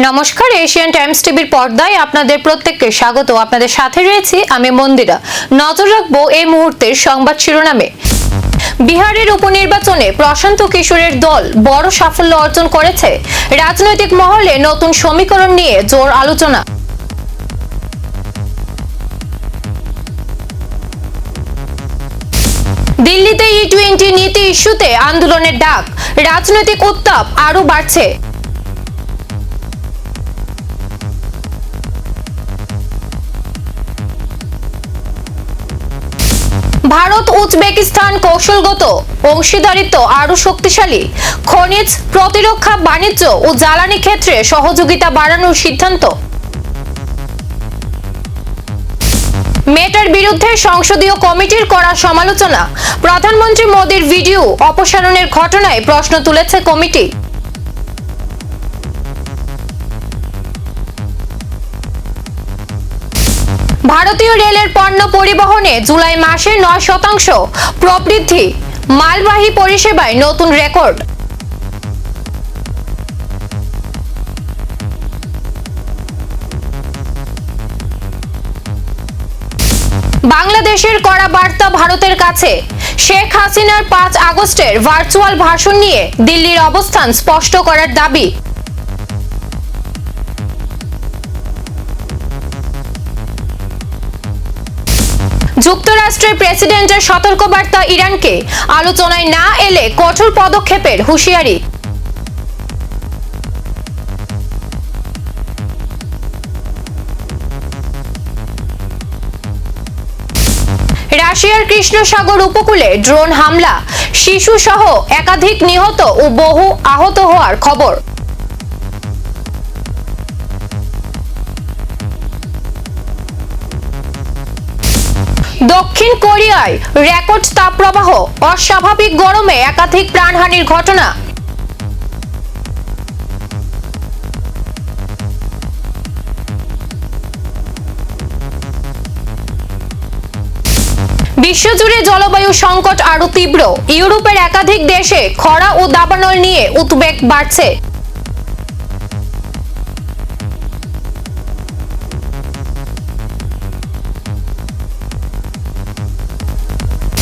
নমস্কার, Asian Times টিভির পর্দায় আপনাদের প্রত্যেককে স্বাগত। আপনাদের সাথে রয়েছি আমি মন্দিরা। নজর রাখবো এই মুহূর্তের সংবাদ শিরোনামে। বিহারের উপনির্বাচনে প্রশান্ত কিশোরের দল বড় সাফল্য অর্জন করেছে। রাজনৈতিক মহলে নতুন সমীকরণ নিয়ে জোর আলোচনা। দিল্লিতে ই-20 নীতি ইস্যুতে আন্দোলনের ডাক, রাজনৈতিক উত্তাপ আরও বাড়ছে। ভারত উজবেকিস্তান কৌশলগত অংশীদারিত্ব আরও শক্তিশালী। খনিজ, প্রতিরক্ষা, বাণিজ্য ও জ্বালানি ক্ষেত্রে সহযোগিতা বাড়ানোর সিদ্ধান্ত। মেটার বিরুদ্ধে সংসদীয় কমিটির করা সমালোচনা। প্রধানমন্ত্রী মোদির ভিডিও অপসারণের ঘটনায় প্রশ্ন তুলেছে কমিটি। ভারতীয় রেলের পণ্য পরিবহনে জুলাই মাসে 9% প্রবৃদ্ধি। মালবাহী পরিষেবায় নতুন রেকর্ড। বাংলাদেশের কড়া বার্তা ভারতের কাছে। শেখ হাসিনার 5 আগস্টের ভার্চুয়াল ভাষণ নিয়ে দিল্লির অবস্থান স্পষ্ট করার দাবি। যুক্তরাষ্ট্রের প্রেসিডেন্টের সতর্কবার্তা ইরানকে, আলোচনায় না এলে কঠোর পদক্ষেপের হুঁশিয়ারি। রাশিয়ার কৃষ্ণ সাগর উপকূলে ড্রোন হামলা, শিশু সহ একাধিক নিহত ও বহু আহত হওয়ার খবর। দক্ষিণ কোরিয়ায় রেকর্ড তাপপ্রবাহ, অস্বাভাবিক গরমে একাধিক প্রাণহানির ঘটনা। বিশ্বজুড়ে জলবায়ু সংকট আরো তীব্র। ইউরোপের একাধিক দেশে খরা ও দাবানল নিয়ে উদ্বেগ বাড়ছে।